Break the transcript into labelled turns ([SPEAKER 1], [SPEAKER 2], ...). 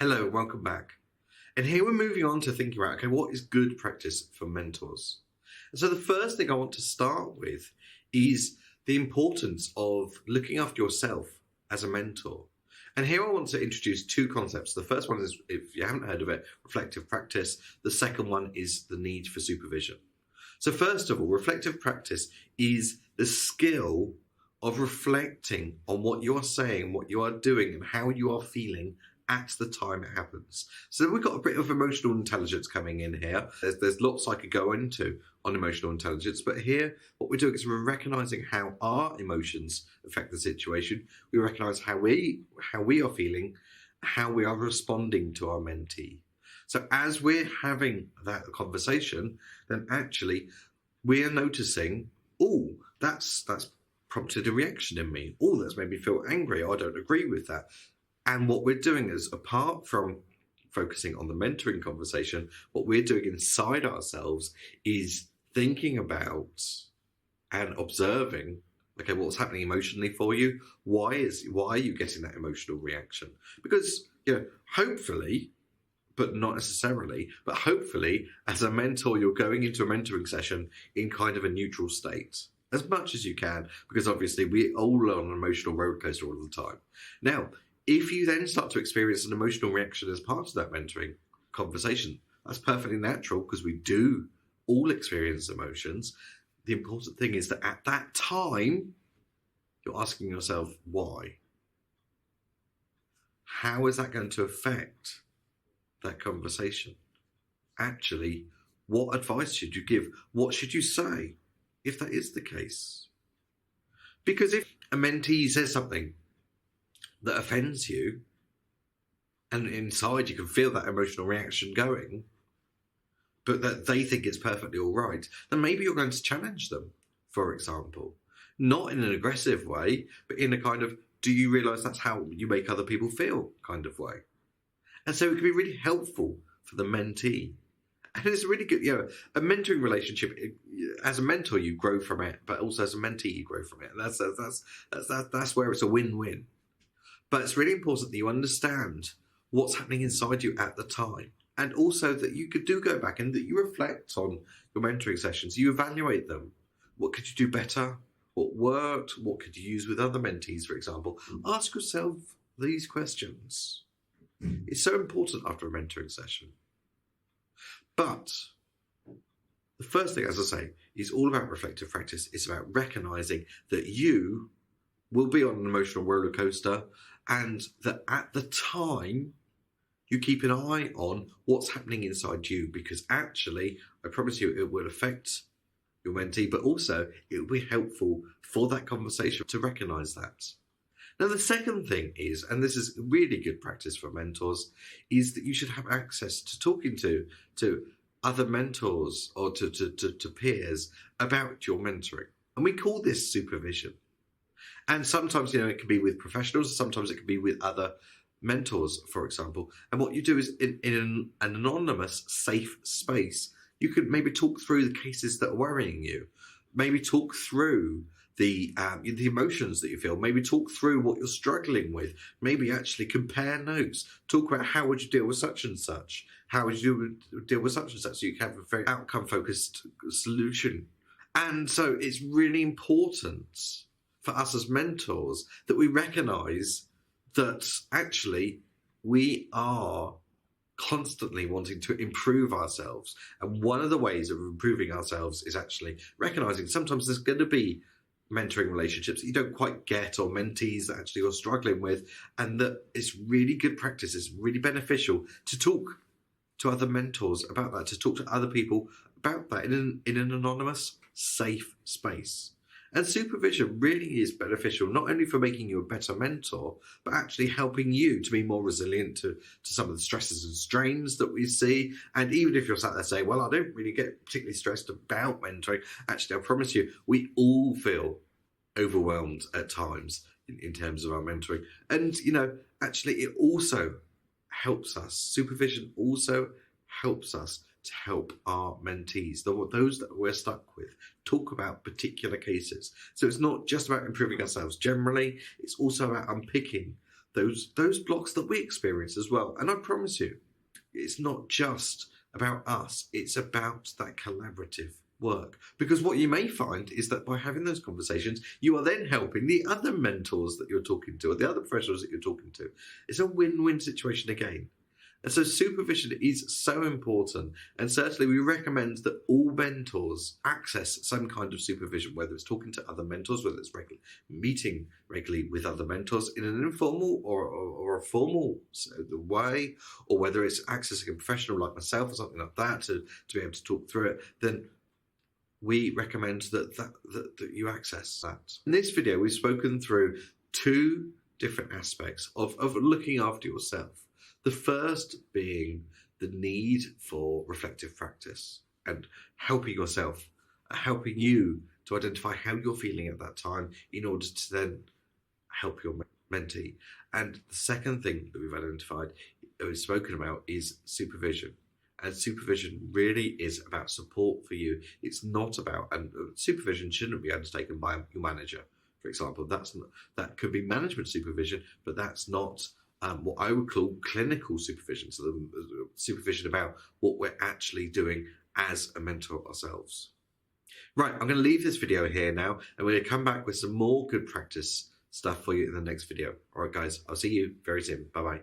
[SPEAKER 1] Hello, welcome back. And here we're moving on to thinking about, okay, what is good practice for mentors? And so the first thing I want to start with is the importance of looking after yourself as a mentor. And here I want to introduce two concepts. The first one is, if you haven't heard of it, reflective practice. The second one is the need for supervision. So first of all, reflective practice is the skill of reflecting on what you are saying, what you are doing, and how you are feeling at the time it happens. So we've got a bit of emotional intelligence coming in here. There's lots I could go into on emotional intelligence, but here what we're doing is we're recognizing how our emotions affect the situation. We recognize how we are feeling, how we are responding to our mentee. So as we're having that conversation, then actually we are noticing, oh, that's prompted a reaction in me. Oh, that's made me feel angry. I don't agree with that. And what we're doing is, apart from focusing on the mentoring conversation, what we're doing inside ourselves is thinking about and observing, okay, what's happening emotionally for you? Why are you getting that emotional reaction? Because, hopefully, but not necessarily, but hopefully, as a mentor, you're going into a mentoring session in kind of a neutral state, as much as you can, because obviously we all are on an emotional roller coaster all the time. Now, if you then start to experience an emotional reaction as part of that mentoring conversation, that's perfectly natural because we do all experience emotions. The important thing is that at that time, you're asking yourself, why? How is that going to affect that conversation? Actually, what advice should you give? What should you say if that is the case? Because if a mentee says something that offends you, and inside you can feel that emotional reaction going, but that they think it's perfectly all right, then maybe you're going to challenge them, for example. Not in an aggressive way, but in a kind of, do you realise that's how you make other people feel kind of way? And so it can be really helpful for the mentee. And it's really good, a mentoring relationship, as a mentor, you grow from it, but also as a mentee, you grow from it. And that's where it's a win-win. But it's really important that you understand what's happening inside you at the time. And also that you could go back and that you reflect on your mentoring sessions. You evaluate them. What could you do better? What worked? What could you use with other mentees, for example? Ask yourself these questions. It's so important after a mentoring session. But the first thing, as I say, is all about reflective practice. It's about recognizing that you will be on an emotional roller coaster, and that at the time you keep an eye on what's happening inside you, because actually, I promise you, it will affect your mentee, but also it will be helpful for that conversation to recognize that. Now, the second thing is, and this is really good practice for mentors, is that you should have access to talking to other mentors or to peers about your mentoring. And we call this supervision. And sometimes, it can be with professionals, sometimes it can be with other mentors, for example. And what you do is in an anonymous, safe space, you could maybe talk through the cases that are worrying you, maybe talk through the emotions that you feel, maybe talk through what you're struggling with, maybe actually compare notes, talk about how would you deal with such and such, how would you deal with such and such, so you can have a very outcome-focused solution. And so it's really important for us as mentors that we recognize that actually we are constantly wanting to improve ourselves. And one of the ways of improving ourselves is actually recognizing sometimes there's going to be mentoring relationships that you don't quite get, or mentees that actually you're struggling with, and that it's really good practice, it's really beneficial to talk to other mentors about that, to talk to other people about that in an anonymous, safe space. And supervision really is beneficial, not only for making you a better mentor, but actually helping you to be more resilient to some of the stresses and strains that we see. And even if you're sat there saying, well, I don't really get particularly stressed about mentoring, actually, I promise you, we all feel overwhelmed at times in terms of our mentoring. And, actually, it also helps us. Supervision also helps us to help our mentees, those that we're stuck with, talk about particular cases. So it's not just about improving ourselves generally, it's also about unpicking those blocks that we experience as well. And I promise you, it's not just about us, it's about that collaborative work. Because what you may find is that by having those conversations, you are then helping the other mentors that you're talking to, or the other professionals that you're talking to. It's a win-win situation again. And so supervision is so important, and certainly we recommend that all mentors access some kind of supervision, whether it's talking to other mentors, whether it's meeting regularly with other mentors in an informal or a formal way, or whether it's accessing a professional like myself or something like that to be able to talk through it, then we recommend that you access that. In this video, we've spoken through two different aspects of looking after yourself. The first being the need for reflective practice and helping yourself, helping you to identify how you're feeling at that time in order to then help your mentee. And the second thing that we've identified, we've spoken about, is supervision. And supervision really is about support for you. It's not about, and supervision shouldn't be undertaken by your manager, for example. That could be management supervision, but that's not what I would call clinical supervision. So the supervision about what we're actually doing as a mentor ourselves. Right, I'm going to leave this video here now, and we're going to come back with some more good practice stuff for you in the next video. All right, guys, I'll see you very soon. Bye-bye.